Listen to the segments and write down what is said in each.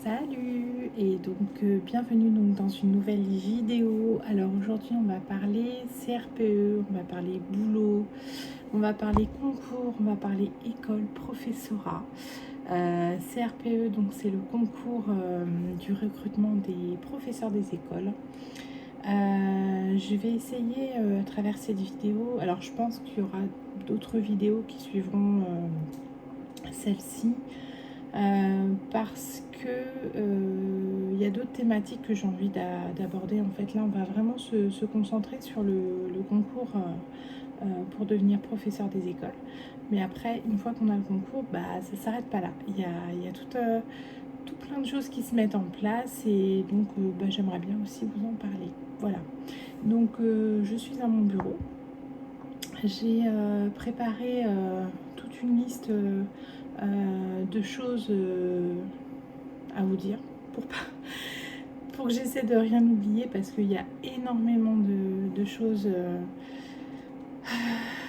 Salut et donc bienvenue donc dans une nouvelle vidéo. Alors aujourd'hui on va parler CRPE, on va parler boulot, on va parler concours, on va parler école, professorat. CRPE donc c'est le concours du recrutement des professeurs des écoles. Je vais essayer à travers cette vidéo, alors je pense qu'il y aura d'autres vidéos qui suivront celle-ci. Parce que il y a d'autres thématiques que j'ai envie d'aborder. En fait, là, on va vraiment se concentrer sur le concours pour devenir professeur des écoles. Mais après, une fois qu'on a le concours, ça ne s'arrête pas là. Il y a tout plein de choses qui se mettent en place et donc j'aimerais bien aussi vous en parler. Voilà. Donc, je suis à mon bureau. J'ai préparé toute une liste de choses à vous dire pour que j'essaie de rien oublier parce qu'il y a énormément de choses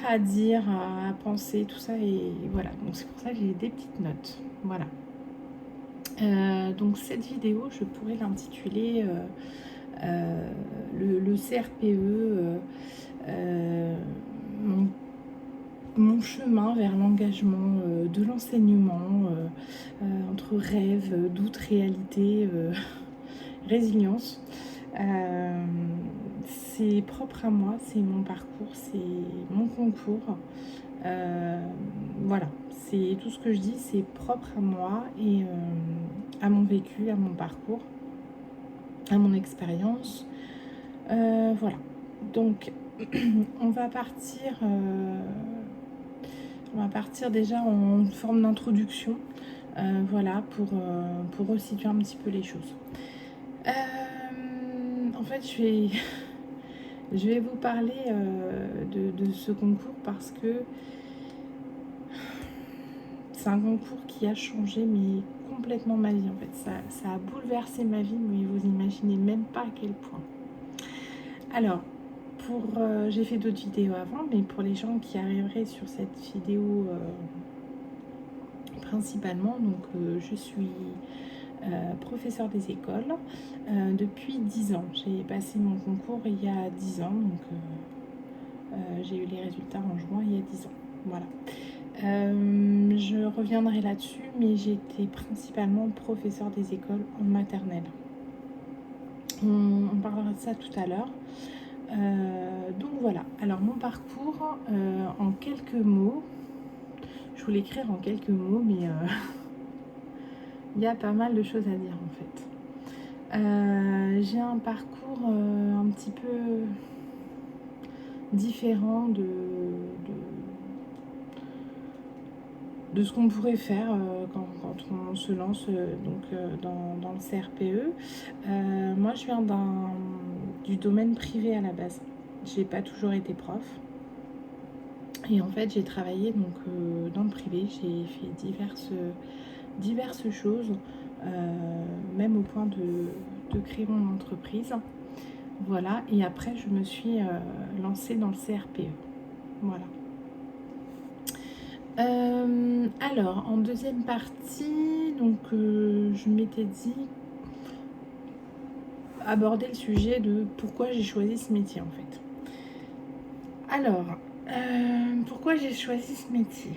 à dire, à penser, tout ça et voilà. Donc c'est pour ça que j'ai des petites notes. Voilà. Donc cette vidéo, je pourrais l'intituler le CRPE, mon chemin vers l'engagement de l'enseignement, entre rêve, doute, réalité, résilience. C'est propre à moi, c'est mon parcours, c'est mon concours. Voilà, c'est tout ce que je dis, c'est propre à moi et à mon vécu, à mon parcours, à mon expérience. Voilà, donc on va partir déjà en forme d'introduction, voilà, pour resituer un petit peu les choses. En fait, je vais vous parler de ce concours parce que c'est un concours qui a changé mais complètement ma vie en fait. Ça a bouleversé ma vie, mais vous imaginez même pas à quel point. Alors, j'ai fait d'autres vidéos avant, mais pour les gens qui arriveraient sur cette vidéo principalement, donc je suis professeur des écoles depuis 10 ans. J'ai passé mon concours il y a 10 ans, donc j'ai eu les résultats en juin il y a 10 ans. Voilà. Je reviendrai là-dessus, mais j'étais principalement professeur des écoles en maternelle. On parlera de ça tout à l'heure. Donc voilà, alors mon parcours en quelques mots, je voulais écrire en quelques mots, mais il y a pas mal de choses à dire en fait. J'ai un parcours un petit peu différent de ce qu'on pourrait faire quand on se lance dans le CRPE. Moi je viens du domaine privé à la base. J'ai pas toujours été prof. Et en fait j'ai travaillé donc dans le privé, j'ai fait diverses choses, même au point de créer mon entreprise. Voilà, et après je me suis lancée dans le CRPE. Voilà. Alors, en deuxième partie, donc je m'étais dit aborder le sujet de pourquoi j'ai choisi ce métier en fait. Alors, pourquoi j'ai choisi ce métier?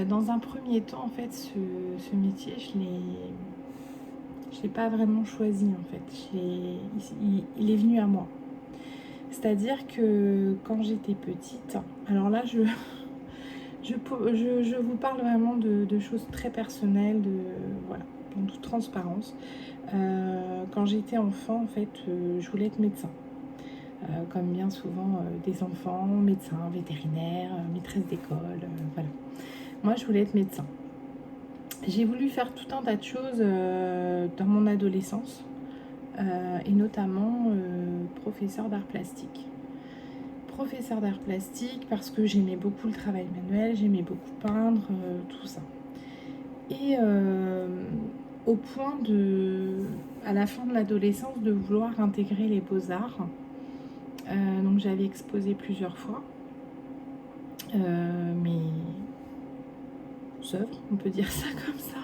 Dans un premier temps, en fait, ce métier, je l'ai pas vraiment choisi en fait. Il est venu à moi. C'est-à-dire que quand j'étais petite, alors là je vous parle vraiment de choses très personnelles, voilà, en toute transparence. Quand j'étais enfant, en fait, je voulais être médecin. Comme bien souvent des enfants, médecins, vétérinaires, maîtresse d'école, voilà. Moi, je voulais être médecin. J'ai voulu faire tout un tas de choses dans mon adolescence, et notamment professeur d'art plastique. Professeur d'art plastique parce que j'aimais beaucoup le travail manuel, j'aimais beaucoup peindre, tout ça. Et au point à la fin de l'adolescence, de vouloir intégrer les beaux-arts. Donc j'avais exposé plusieurs fois mes œuvres, on peut dire ça comme ça.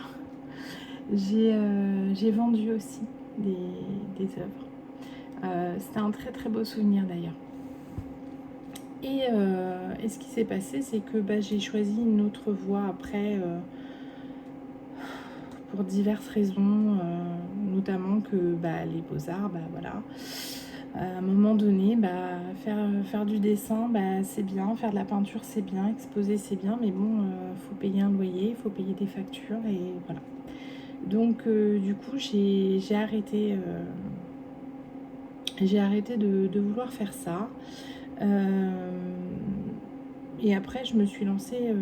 J'ai vendu aussi des œuvres. C'était un très très beau souvenir d'ailleurs. Et ce qui s'est passé, c'est que j'ai choisi une autre voie après, pour diverses raisons, notamment que les beaux-arts, voilà. À un moment donné, faire du dessin, c'est bien, faire de la peinture, c'est bien, exposer, c'est bien, mais bon, faut payer un loyer, il faut payer des factures, et voilà. Donc, du coup, j'ai arrêté, de vouloir faire ça. Et après, je me suis lancée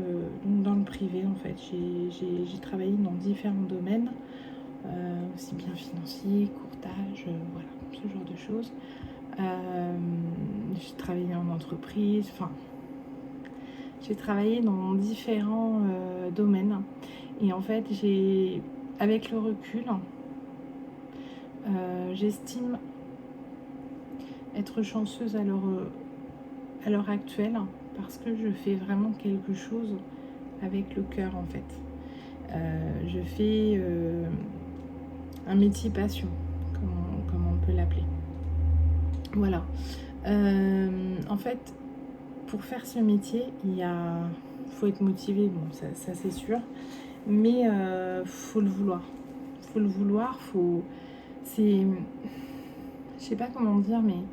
donc dans le privé, en fait. J'ai travaillé dans différents domaines, aussi bien financier, courtage, voilà, ce genre de choses. J'ai travaillé en entreprise, enfin, j'ai travaillé dans différents domaines. Et en fait, avec le recul, j'estime être chanceuse à l'heure actuelle, parce que je fais vraiment quelque chose avec le cœur, en fait. Je fais un métier passion, comme on peut l'appeler. Voilà. En fait, pour faire ce métier, faut être motivé, bon, ça c'est sûr, mais faut le vouloir. Faut le vouloir, je sais pas comment dire, mais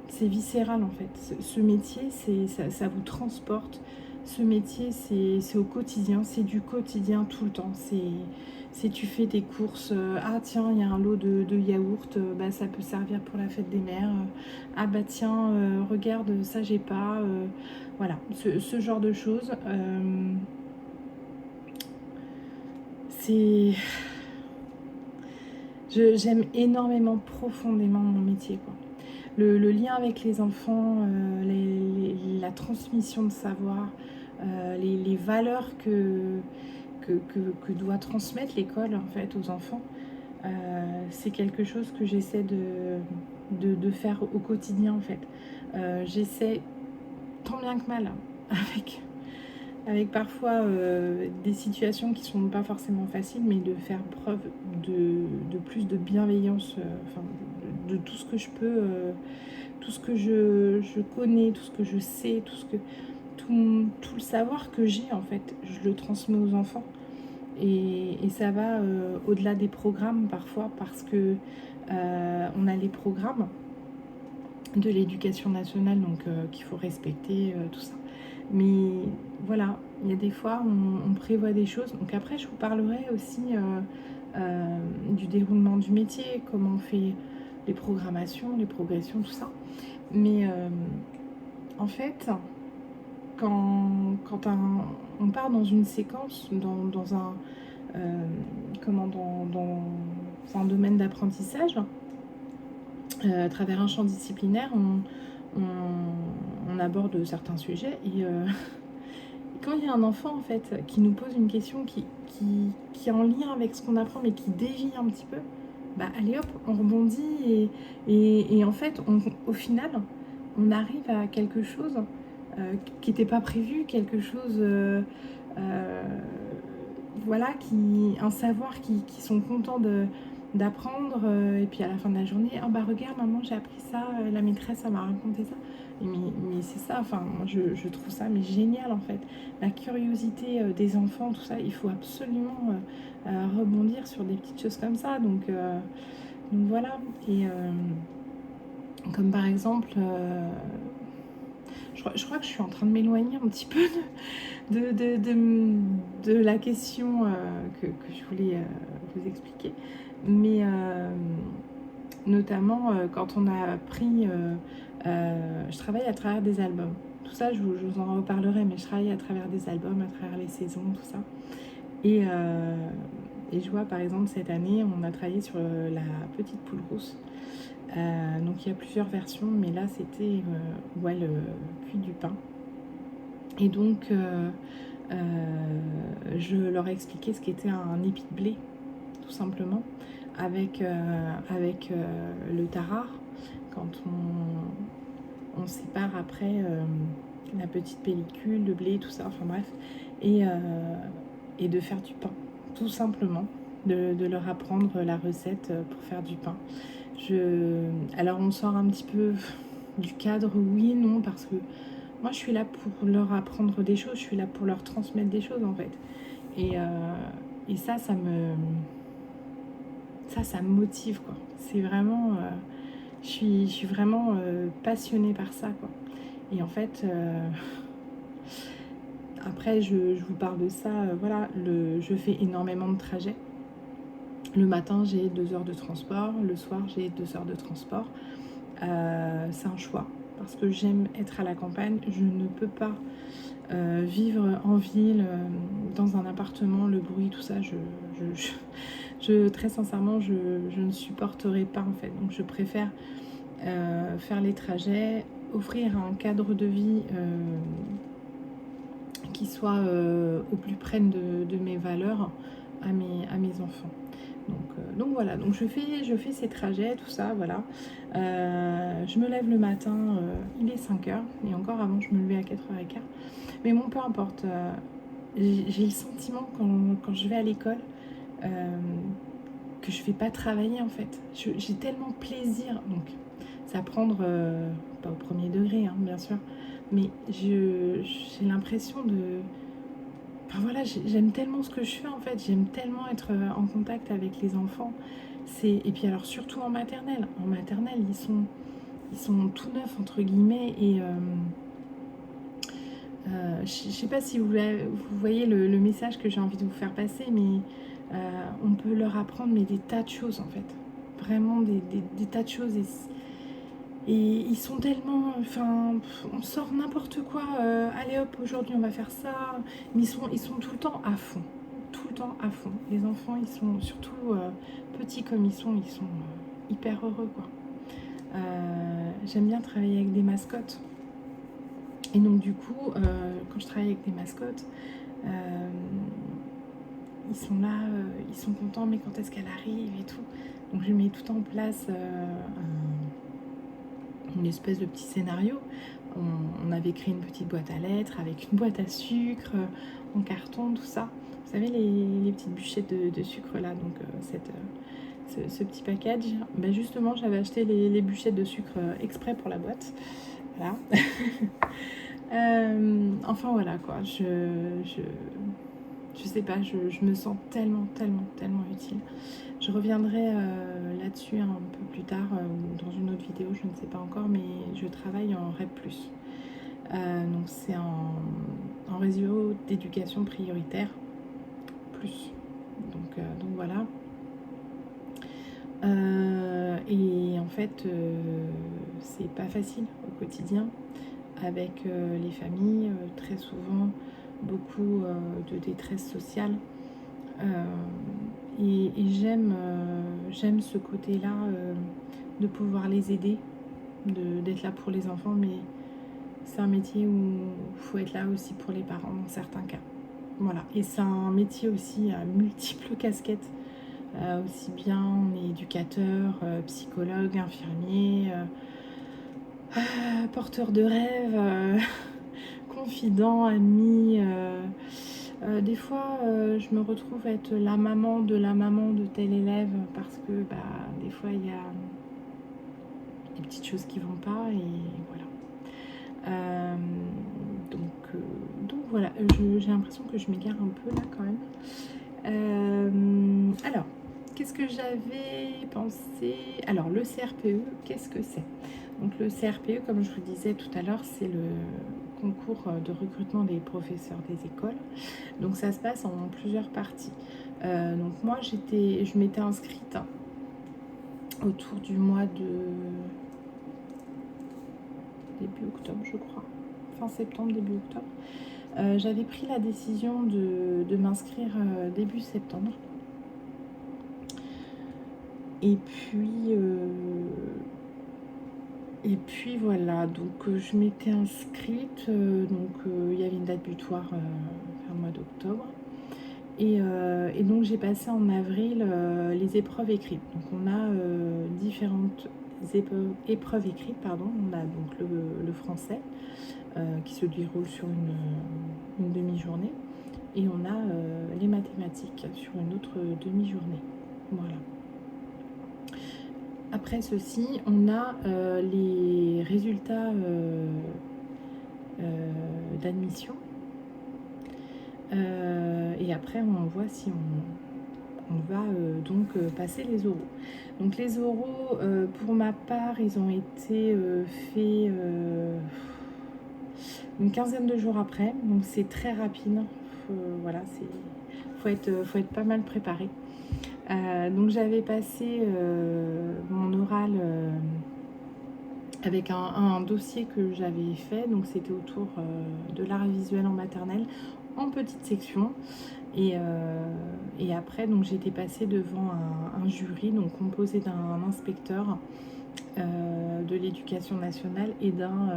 c'est viscéral en fait. Ce métier, ça vous transporte. Ce métier, c'est au quotidien, c'est du quotidien tout le temps. C'est tu fais tes courses, ah tiens, il y a un lot de yaourt, ça peut servir pour la fête des mères. Ah tiens, regarde, ça j'ai pas. Voilà, ce genre de choses. C'est... J'aime énormément, profondément mon métier, quoi. Le lien avec les enfants, la transmission de savoir, les valeurs que doit transmettre l'école en fait aux enfants, c'est quelque chose que j'essaie de faire au quotidien en fait. J'essaie tant bien que mal, avec parfois des situations qui sont pas forcément faciles, mais de faire preuve de plus de bienveillance, de tout ce que je peux, tout ce que je connais, tout ce que je sais, tout le savoir que j'ai en fait, je le transmets aux enfants. Et ça va au-delà des programmes parfois, parce que on a les programmes de l'éducation nationale, donc qu'il faut respecter, tout ça. Mais voilà, il y a des fois on prévoit des choses. Donc après, je vous parlerai aussi du déroulement du métier, comment on fait les programmations, les progressions, tout ça. Mais en fait, quand on part dans une séquence, dans un dans un domaine d'apprentissage, à travers un champ disciplinaire, on aborde certains sujets, et quand il y a un enfant en fait qui nous pose une question qui est en lien avec ce qu'on apprend, mais qui dévie un petit peu, allez hop, on rebondit, et en fait au final on arrive à quelque chose qui n'était pas prévu, quelque chose voilà, un savoir qui sont contents d'apprendre, et puis à la fin de la journée, oh regarde maman, j'ai appris ça, la maîtresse m'a raconté ça. Mais c'est ça, enfin moi je trouve ça mais génial en fait, la curiosité des enfants, tout ça, il faut absolument rebondir sur des petites choses comme ça, donc voilà. Et comme par exemple, je crois que je suis en train de m'éloigner un petit peu de la question que je voulais vous expliquer. Mais notamment quand on a appris, je travaille à travers des albums. Tout ça, je vous en reparlerai, mais je travaille à travers des albums, à travers les saisons, tout ça. Et je vois par exemple cette année, on a travaillé sur la petite poule rousse. Donc il y a plusieurs versions, mais là c'était où elle cuit du pain. Et donc je leur ai expliqué ce qu'était un épi de blé, tout simplement, avec le tarare, quand on sépare après la petite pellicule, le blé, tout ça, enfin bref, et de faire du pain, tout simplement. de leur apprendre la recette pour faire du pain. Alors on sort un petit peu du cadre, oui, non, parce que moi je suis là pour leur apprendre des choses, je suis là pour leur transmettre des choses en fait. Et ça me motive quoi. C'est vraiment, je suis vraiment passionnée par ça quoi. Et en fait, après je vous parle de ça, voilà, je fais énormément de trajets. Le matin j'ai 2 heures de transport, le soir j'ai 2 heures de transport. C'est un choix parce que j'aime être à la campagne, je ne peux pas vivre en ville, dans un appartement, le bruit, tout ça, très sincèrement, je ne supporterai pas en fait. Donc je préfère faire les trajets, offrir un cadre de vie qui soit au plus près de mes valeurs à mes enfants. Donc voilà, donc je fais ces trajets, tout ça, voilà. Je me lève le matin, il est 5h, et encore avant je me levais à 4h15. Mais bon, peu importe, j'ai le sentiment quand je vais à l'école que je ne vais pas travailler en fait. J'ai tellement plaisir, donc c'est à prendre, pas au premier degré, hein, bien sûr, mais j'ai l'impression de... Enfin voilà, j'aime tellement ce que je fais en fait, j'aime tellement être en contact avec les enfants. Et puis alors surtout en maternelle. En maternelle, ils sont tout neufs entre guillemets et je sais pas si vous voyez le message que j'ai envie de vous faire passer, mais on peut leur apprendre mais des tas de choses en fait. Vraiment des tas de choses. Et ils sont tellement... Enfin, on sort n'importe quoi. Allez hop, aujourd'hui on va faire ça. Mais ils sont tout le temps à fond. Tout le temps à fond. Les enfants, ils sont surtout petits comme ils sont hyper heureux quoi. J'aime bien travailler avec des mascottes. Et donc du coup, quand je travaille avec des mascottes, ils sont là, ils sont contents, mais quand est-ce qu'elle arrive et tout. Donc je mets tout en place une espèce de petit scénario. On avait créé une petite boîte à lettres avec une boîte à sucre en carton, tout ça. Vous savez, les petites bûchettes de sucre là, donc ce petit package. Ben justement, j'avais acheté les bûchettes de sucre exprès pour la boîte. Voilà. Enfin voilà quoi, je sais pas, je me sens tellement utile. Je reviendrai là-dessus un peu plus tard dans une autre vidéo, je ne sais pas encore, mais je travaille en REP+. Donc c'est en réseau d'éducation prioritaire plus. Donc voilà. Et en fait, c'est pas facile au quotidien avec les familles, très souvent beaucoup de détresse sociale. Et j'aime ce côté-là de pouvoir les aider, d'être là pour les enfants, mais c'est un métier où il faut être là aussi pour les parents dans certains cas. Voilà, et c'est un métier aussi à multiples casquettes. Aussi bien on est éducateur, psychologue, infirmier, porteur de rêve, confident, ami. Des fois, je me retrouve être la maman de tel élève parce que des fois il y a des petites choses qui vont pas et voilà. Donc voilà, j'ai l'impression que je m'égare un peu là quand même. Alors, qu'est-ce que j'avais pensé? Alors, le CRPE, qu'est-ce que c'est? Donc le CRPE, comme je vous disais tout à l'heure, c'est le concours de recrutement des professeurs des écoles. Donc ça se passe en plusieurs parties. Donc moi, je m'étais inscrite autour du mois de début octobre, je crois. Fin septembre, début octobre. J'avais pris la décision de m'inscrire début septembre. Et puis voilà, donc je m'étais inscrite, il y avait une date butoir vers le mois d'octobre. Et donc j'ai passé en avril les épreuves écrites. Donc on a différentes épreuves écrites, pardon. On a donc le français qui se déroule sur une demi-journée. et on a les mathématiques sur une autre demi-journée. Voilà. Après ceci, on a les résultats d'admission. Et après, on voit si on va donc passer les oraux. Donc les oraux, pour ma part, ils ont été faits une quinzaine de jours après. Donc c'est très rapide. Voilà, faut être pas mal préparé. Donc j'avais passé mon oral avec un dossier que j'avais fait, donc c'était autour de l'art visuel en maternelle, en petite section. Et après, donc j'étais passée devant un jury, donc composé d'un inspecteur de l'éducation nationale et d'un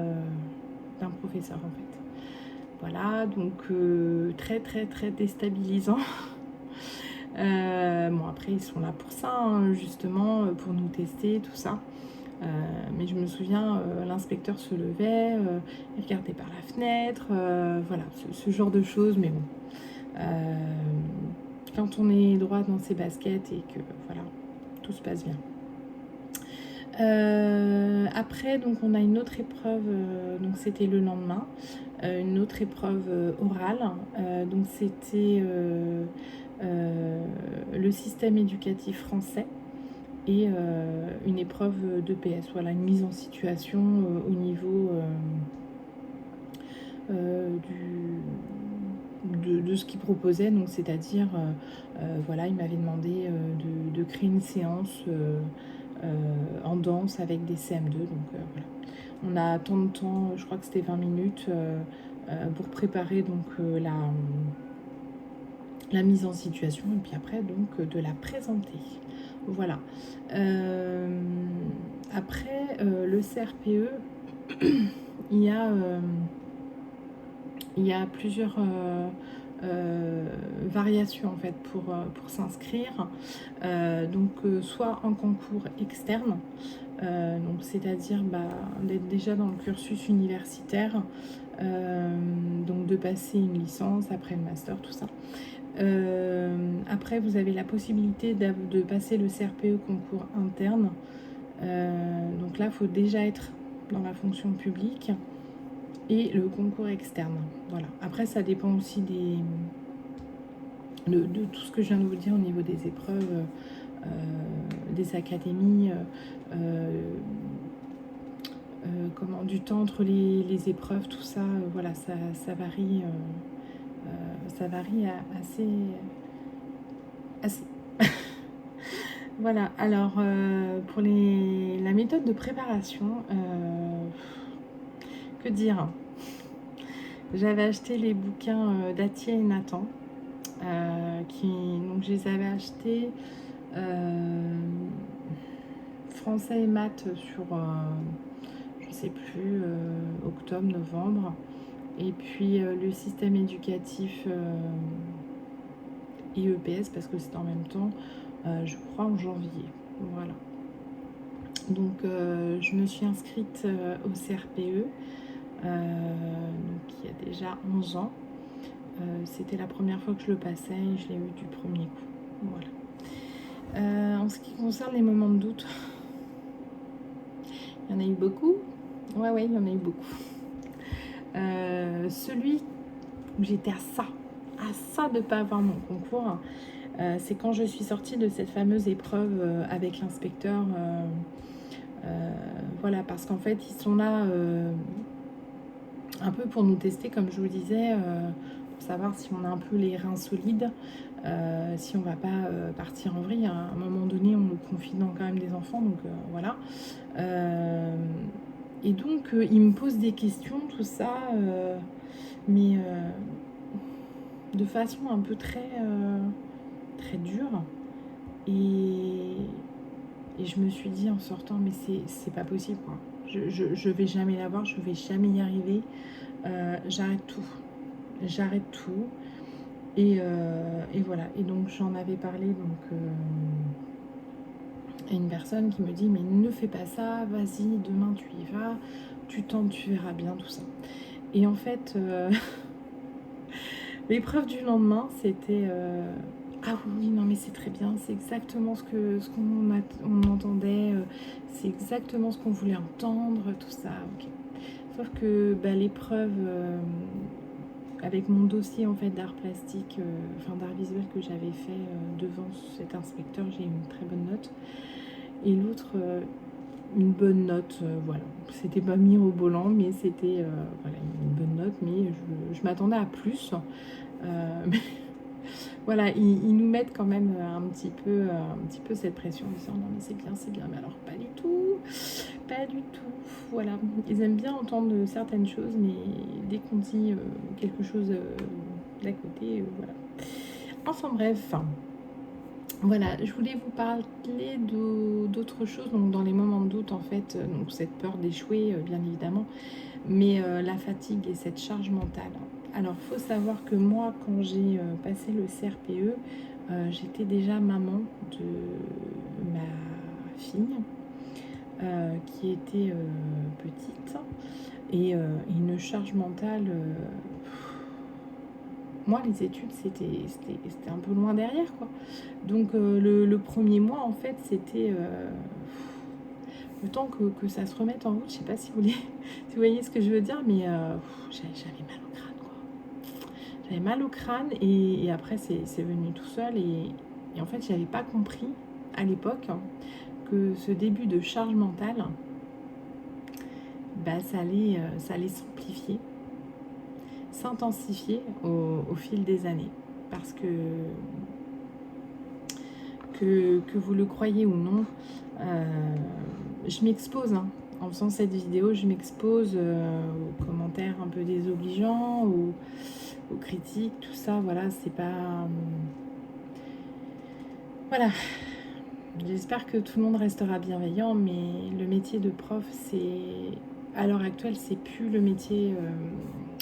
professeur en fait. Voilà, donc très très très déstabilisant. Bon après ils sont là pour ça, hein, justement, pour nous tester, tout ça. Mais je me souviens, l'inspecteur se levait, il regardait par la fenêtre, voilà, ce genre de choses, mais bon. Quand on est droit dans ses baskets et que voilà, tout se passe bien. Après, donc on a une autre épreuve, donc c'était le lendemain, une autre épreuve orale, donc c'était le système éducatif français et une épreuve d'EPS, voilà, une mise en situation au niveau de ce qu'il proposait, donc c'est-à-dire, voilà, il m'avait demandé de créer une séance en danse avec des CM2, donc voilà. On a tant de temps, je crois que c'était 20 minutes pour préparer donc la mise en situation et puis après donc de la présenter. Voilà. Après le CRPE, il y a plusieurs variations en fait pour s'inscrire. Donc soit en concours externe, donc c'est-à-dire d'être déjà dans le cursus universitaire, donc de passer une licence, après le master, tout ça. Après, vous avez la possibilité de passer le CRPE concours interne. Donc là, il faut déjà être dans la fonction publique et le concours externe. Voilà. Après, ça dépend aussi de tout ce que je viens de vous dire au niveau des épreuves, des académies, du temps entre les épreuves, tout ça. Voilà, ça varie. Ça varie assez. Voilà, alors pour la méthode de préparation, que dire? J'avais acheté les bouquins d'Atier et Nathan, donc je les avais achetés français et maths sur, je sais plus, octobre, novembre. Et puis le système éducatif et EPS, parce que c'était en même temps, je crois en janvier. Voilà. Donc je me suis inscrite au CRPE, donc il y a déjà 11 ans. C'était la première fois que je le passais et je l'ai eu du premier coup. Voilà. En ce qui concerne les moments de doute, il y en a eu beaucoup. Ouais, il y en a eu beaucoup. Celui où j'étais à ça de ne pas avoir mon concours, c'est quand je suis sortie de cette fameuse épreuve avec l'inspecteur. Voilà, parce qu'en fait, ils sont là un peu pour nous tester, comme je vous disais, pour savoir si on a un peu les reins solides, si on va pas partir en vrille. À un moment donné, on nous confie dans quand même des enfants, donc voilà. Et donc, ils me posent des questions, tout ça, mais de façon un peu très, très dure. Et je me suis dit en sortant, mais c'est pas possible, quoi. Je vais jamais l'avoir, je vais jamais y arriver. J'arrête tout. Et voilà. Et donc j'en avais parlé donc à une personne qui me dit, mais ne fais pas ça, vas-y, demain tu y vas, tu tentes, tu verras bien, tout ça. Et en fait, L'épreuve du lendemain, c'était ah oui, non mais c'est très bien, c'est exactement on entendait, c'est exactement ce qu'on voulait entendre, tout ça, ok. Sauf que bah, l'épreuve avec mon dossier en fait d'art plastique, enfin d'art visuel que j'avais fait devant cet inspecteur, j'ai eu une très bonne note. Et l'autre, une bonne note, voilà. C'était pas mirobolant, mais c'était voilà, une bonne note, mais je m'attendais à plus. Mais voilà, ils nous mettent quand même un petit peu cette pression en disant non mais c'est bien, mais alors pas du tout, pas du tout. Voilà, ils aiment bien entendre certaines choses, mais dès qu'on dit quelque chose d'à côté, voilà. Enfin bref, voilà, je voulais vous parler d'autres choses, donc dans les moments de doute en fait, donc cette peur d'échouer bien évidemment, mais la fatigue et cette charge mentale. Alors il faut savoir que moi quand j'ai passé le CRPE, j'étais déjà maman de ma fille qui était petite et une charge mentale. Moi, les études, c'était un peu loin derrière, quoi. Donc, le premier mois, en fait, c'était le temps que ça se remette en route. Je sais pas si vous, si vous voyez ce que je veux dire, mais j'avais mal au crâne, quoi. J'avais mal au crâne et après, c'est venu tout seul. Et en fait, j'avais pas compris à l'époque que ce début de charge mentale, bah, ça allait s'amplifier, s'intensifier au fil des années. Parce que vous le croyez ou non, je m'expose. Hein. En faisant cette vidéo, je m'expose aux commentaires un peu désobligeants, aux critiques, tout ça. Voilà, c'est pas... voilà. J'espère que tout le monde restera bienveillant, mais le métier de prof, c'est... à l'heure actuelle, c'est plus le métier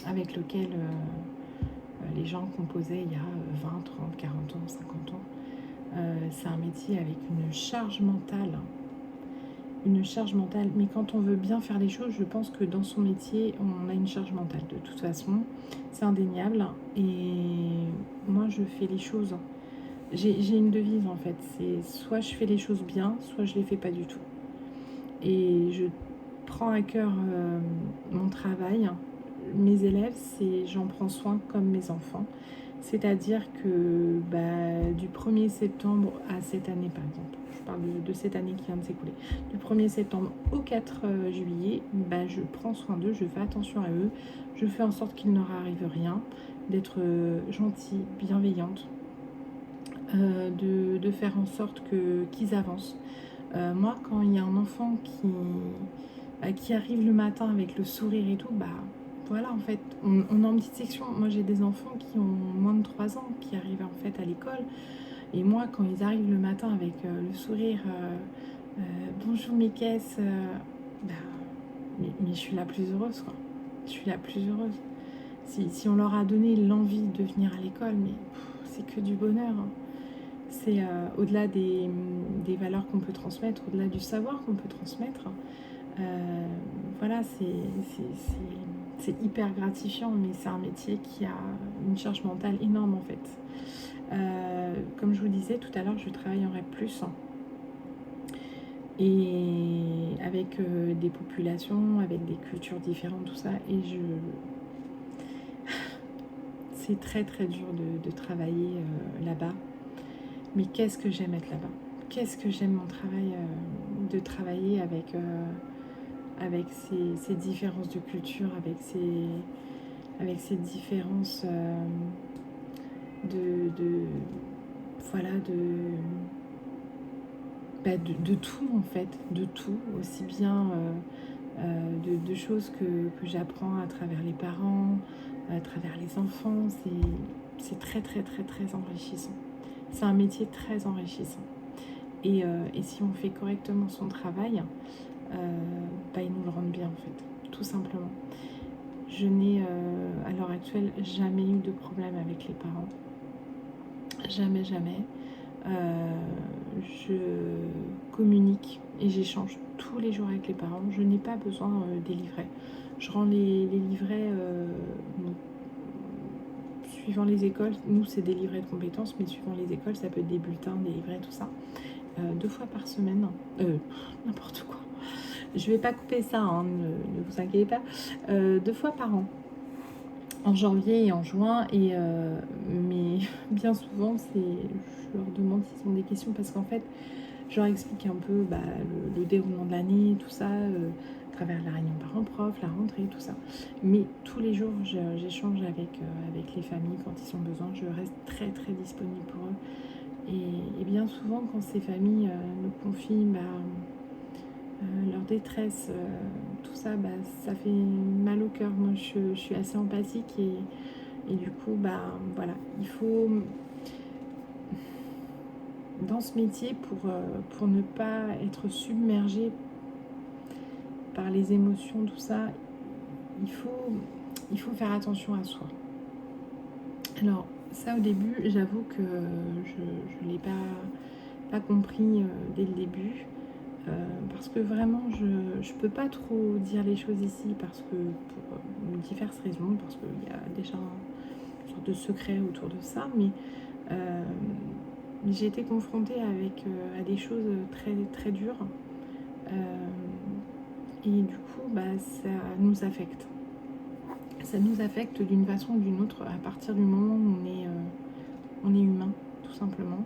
avec lequel les gens composaient il y a 20, 30, 40 ans, 50 ans. C'est un métier avec une charge mentale. Une charge mentale. Mais quand on veut bien faire les choses, je pense que dans son métier, on a une charge mentale. De toute façon, c'est indéniable. Et moi, je fais les choses. J'ai une devise en fait. C'est soit je fais les choses bien, soit je les fais pas du tout. Et je prends à cœur mon travail. Mes élèves, j'en prends soin comme mes enfants. C'est-à-dire que du 1er septembre à cette année, par exemple, je parle de cette année qui vient de s'écouler, du 1er septembre au 4 juillet, je prends soin d'eux, je fais attention à eux, je fais en sorte qu'il ne leur arrive rien, d'être gentille, bienveillante, de faire en sorte qu'ils avancent. Moi, quand il y a un enfant qui arrive le matin avec le sourire et tout, voilà, en fait, on est en petite section. Moi, j'ai des enfants qui ont moins de 3 ans, qui arrivent en fait à l'école. Et moi, quand ils arrivent le matin avec le sourire, bonjour mes caisses, mais je suis la plus heureuse, quoi. Je suis la plus heureuse. Si on leur a donné l'envie de venir à l'école, mais c'est que du bonheur. Hein. C'est au-delà des valeurs qu'on peut transmettre, au-delà du savoir qu'on peut transmettre. Voilà, c'est hyper gratifiant, mais c'est un métier qui a une charge mentale énorme en fait. Comme je vous disais tout à l'heure, je travaille en REP+, et avec des populations, avec des cultures différentes, tout ça, et c'est très très dur de travailler là-bas. Mais qu'est-ce que j'aime être là-bas. Qu'est-ce que j'aime mon travail, de travailler avec ces différences de culture, avec ces différences voilà, de tout en fait, de tout, aussi bien de choses que j'apprends à travers les parents, à travers les enfants. C'est très très très très enrichissant. C'est un métier très enrichissant. Et si on fait correctement son travail, ils nous le rendent bien en fait, tout simplement. Je n'ai à l'heure actuelle jamais eu de problème avec les parents. Jamais, jamais. Je communique et j'échange tous les jours avec les parents. Je n'ai pas besoin des livrets. Je rends les livrets suivant les écoles, nous c'est des livrets de compétences, mais suivant les écoles, ça peut être des bulletins, des livrets, tout ça. 2 fois par semaine, n'importe quoi. Je vais pas couper ça, hein, ne vous inquiétez pas. 2 fois par an, en janvier et en juin. Mais bien souvent, je leur demande s'ils ont des questions parce qu'en fait, je leur explique un peu le déroulement de l'année, tout ça, à travers la réunion parents-prof, la rentrée, tout ça. Mais tous les jours, j'échange avec les familles quand ils ont besoin. Je reste très très disponible pour eux. Et bien souvent, quand ces familles nous confient leur détresse, tout ça, ça fait mal au cœur. Moi, je suis assez empathique et du coup, voilà, il faut, dans ce métier, pour ne pas être submergé par les émotions, tout ça, il faut faire attention à soi. Alors, ça, au début, j'avoue que je ne l'ai pas compris dès le début. Parce que vraiment je peux pas trop dire les choses ici parce que pour diverses raisons, parce qu'il y a déjà une sorte de secret autour de ça, mais j'ai été confrontée à des choses très très dures et du coup ça nous affecte. Ça nous affecte d'une façon ou d'une autre à partir du moment où on est humain, tout simplement.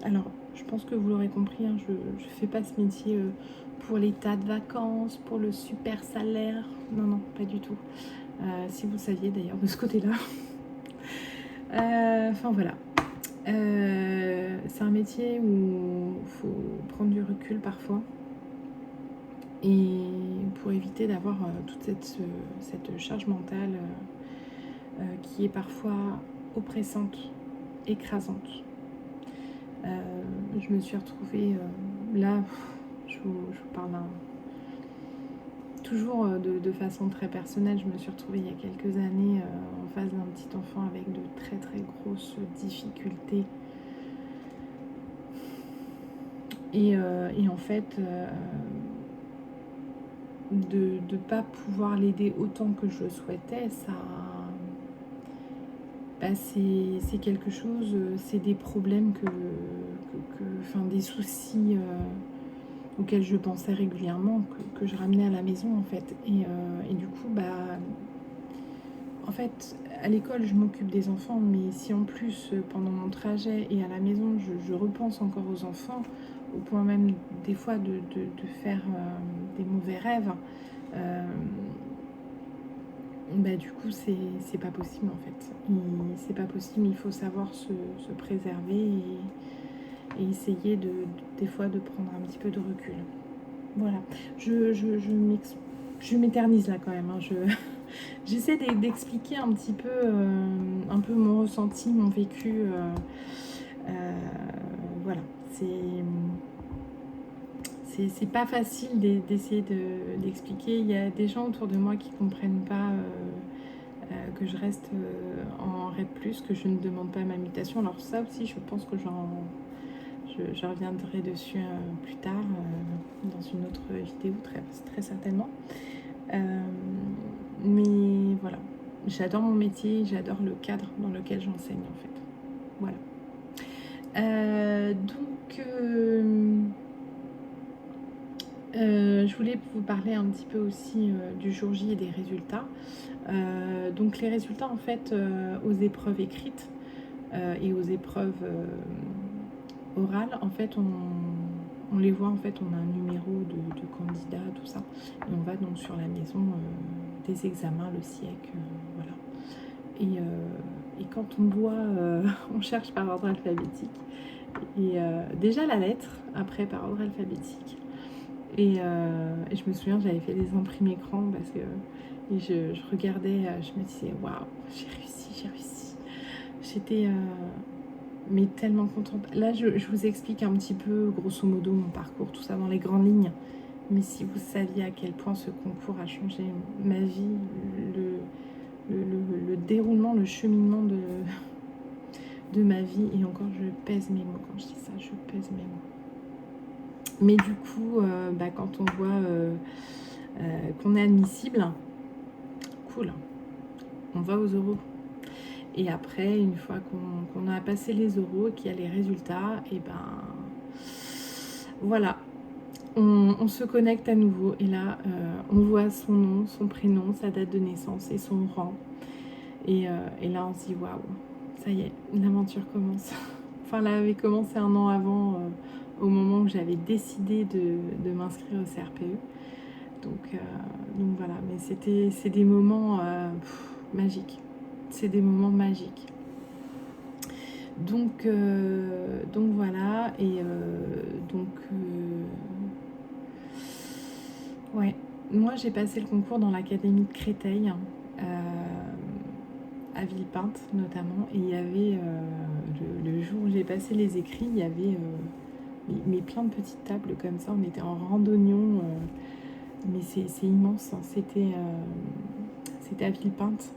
Alors, je pense que vous l'aurez compris, hein, je ne fais pas ce métier pour les tas de vacances, pour le super salaire. Non, non, pas du tout. Si vous saviez d'ailleurs de ce côté-là. Enfin voilà. C'est un métier où il faut prendre du recul parfois. Et pour éviter d'avoir toute cette charge mentale qui est parfois oppressante, écrasante. Je me suis retrouvée là, je vous parle toujours de façon très personnelle. Je me suis retrouvée il y a quelques années en face d'un petit enfant avec de très très grosses difficultés. Et en fait, de ne pas pouvoir l'aider autant que je le souhaitais, ça... c'est quelque chose, c'est des problèmes enfin des soucis auxquels je pensais régulièrement, que je ramenais à la maison en fait. Et du coup, en fait, à l'école, je m'occupe des enfants, mais si en plus, pendant mon trajet et à la maison, je repense encore aux enfants, au point même des fois de faire des mauvais rêves, du coup, c'est pas possible en fait. C'est pas possible, il faut savoir se préserver et essayer des fois de prendre un petit peu de recul. Voilà, je m'éternise là quand même. Hein. J'essaie d'expliquer un petit peu, un peu mon ressenti, mon vécu. Voilà, c'est pas facile d'essayer d'expliquer. Il y a des gens autour de moi qui comprennent pas que je reste en RED+, que je ne demande pas ma mutation. Alors ça aussi, je pense que je reviendrai dessus plus tard dans une autre vidéo, très certainement. Mais voilà, j'adore mon métier, j'adore le cadre dans lequel j'enseigne en fait. Voilà. Je voulais vous parler un petit peu aussi du jour J et des résultats. Donc les résultats en fait aux épreuves écrites et aux épreuves orales, en fait on les voit, en fait on a un numéro de candidat, tout ça, et on va donc sur la maison des examens, le SIEC, voilà. Et quand on voit, on cherche par ordre alphabétique, et déjà la lettre, après par ordre alphabétique, et je me souviens, j'avais fait des imprimés écran parce que je regardais, je me disais waouh, j'ai réussi. J'étais mais tellement contente. Là, je vous explique un petit peu, grosso modo, mon parcours, tout ça dans les grandes lignes. Mais si vous saviez à quel point ce concours a changé ma vie, le déroulement, le cheminement de ma vie, et encore, je pèse mes mots quand je dis ça, je pèse mes mots. Mais du coup, quand on voit qu'on est admissible, cool. on va aux oraux. Et après, une fois qu'on a passé les oraux, qu'il y a les résultats, et ben voilà, on se connecte à nouveau. Et là, on voit son nom, son prénom, sa date de naissance et son rang. Et là, on se dit waouh, ça y est, l'aventure commence. Enfin, elle avait commencé un an avant, au moment où j'avais décidé de m'inscrire au CRPE. Donc voilà, mais c'est des moments magiques. C'est des moments magiques. Donc voilà, et ouais, moi j'ai passé le concours dans l'académie de Créteil, à Villepinte notamment, et il y avait le jour où j'ai passé les écrits, il y avait mais plein de petites tables comme ça, on était en randonnion, mais c'est immense, hein. C'était à Villepinte,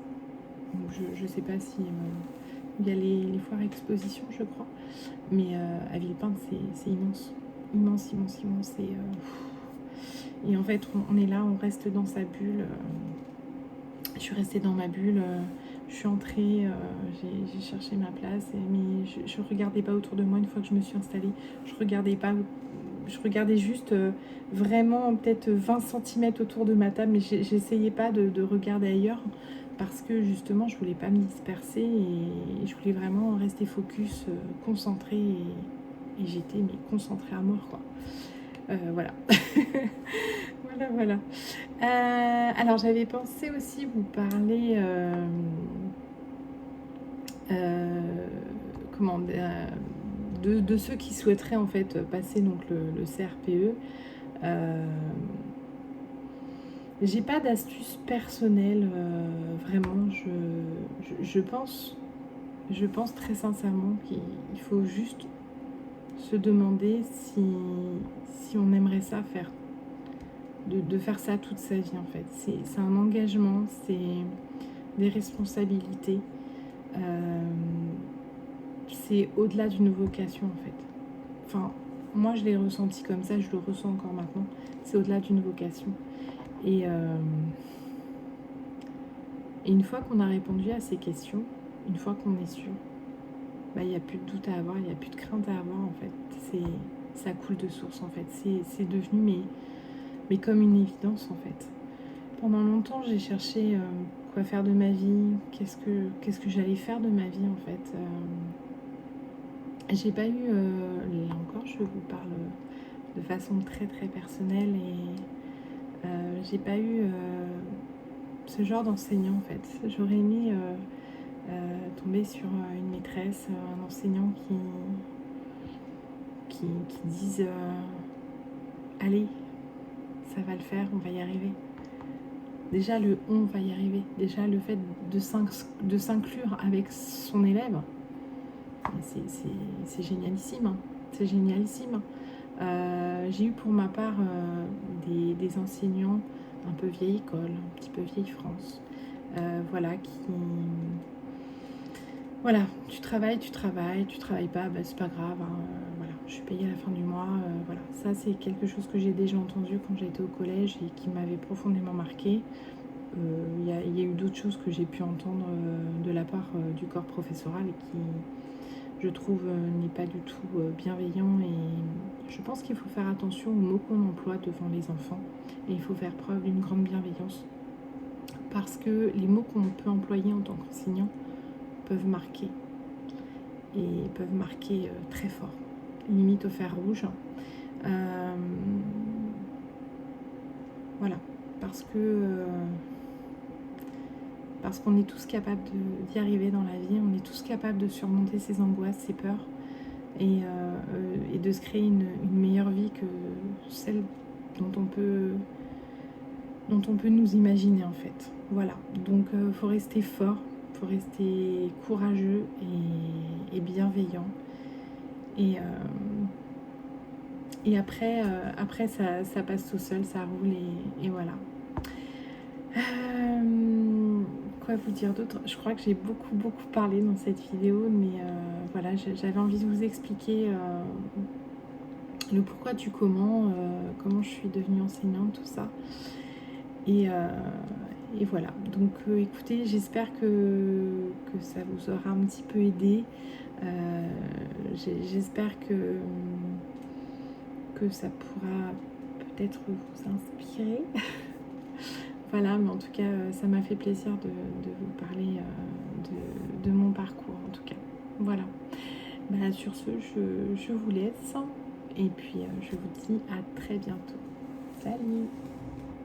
donc je sais pas si il y a les foires expositions, je crois, mais à Villepinte c'est immense, immense, immense, immense, et en fait on est là, on reste dans sa bulle. Je suis restée dans ma bulle, je suis entrée, j'ai cherché ma place, mais je regardais pas autour de moi une fois que je me suis installée. Je regardais pas, je regardais juste vraiment peut-être 20 centimètres autour de ma table, mais j'essayais pas de regarder ailleurs parce que justement je voulais pas me disperser et je voulais vraiment rester focus, concentrée, et j'étais mais concentrée à mort, quoi. Voilà. Voilà. Alors j'avais pensé aussi vous parler comment de ceux qui souhaiteraient en fait passer donc le CRPE. J'ai pas d'astuce personnelle, vraiment. Je pense très sincèrement qu'il faut juste se demander si on aimerait ça faire. De faire ça toute sa vie en fait. C'est un engagement, c'est des responsabilités. C'est au-delà d'une vocation en fait. Enfin, moi je l'ai ressenti comme ça, je le ressens encore maintenant. C'est au-delà d'une vocation. Et une fois qu'on a répondu à ces questions, une fois qu'on est sûr, il n'y a plus de doute à avoir, il n'y a plus de crainte à avoir en fait. Ça coule de source en fait. C'est devenu mais comme une évidence en fait. Pendant longtemps, j'ai cherché quoi faire de ma vie, qu'est-ce que j'allais faire de ma vie en fait. J'ai pas eu, là encore, je vous parle de façon très très personnelle, et j'ai pas eu ce genre d'enseignant en fait. J'aurais aimé tomber sur une maîtresse, un enseignant qui dise allez, ça va le faire, on va y arriver. Déjà le on va y arriver, déjà le fait de s'inclure avec son élève, c'est génialissime, hein. C'est génialissime. J'ai eu pour ma part des enseignants un peu vieille école, un petit peu vieille France, voilà, voilà, tu travailles pas, bah, c'est pas grave, hein, voilà, je suis payée à la fin du mois, voilà. Ça c'est quelque chose que j'ai déjà entendu quand j'étais au collège et qui m'avait profondément marquée. Il y a eu d'autres choses que j'ai pu entendre de la part du corps professoral et qui, je trouve, n'est pas du tout bienveillant, et je pense qu'il faut faire attention aux mots qu'on emploie devant les enfants, et il faut faire preuve d'une grande bienveillance parce que les mots qu'on peut employer en tant qu'enseignant peuvent marquer, et peuvent marquer très fort, limite au fer rouge. Voilà, parce qu'on est tous capables d'y arriver dans la vie, on est tous capables de surmonter ses angoisses, ses peurs, et de se créer une meilleure vie que celle dont on peut nous imaginer en fait. Voilà, donc faut rester fort, faut rester courageux et bienveillant, et après ça passe tout seul, ça roule, et voilà. Quoi vous dire d'autre? Je crois que j'ai beaucoup parlé dans cette vidéo, mais voilà, j'avais envie de vous expliquer le pourquoi du comment je suis devenue enseignante, tout ça. Et et voilà. Donc écoutez, j'espère que ça vous aura un petit peu aidé. J'espère que ça pourra peut-être vous inspirer. Voilà, mais en tout cas, ça m'a fait plaisir de vous parler de mon parcours, en tout cas. Voilà. Bah, sur ce, je vous laisse. Et puis, je vous dis à très bientôt. Salut!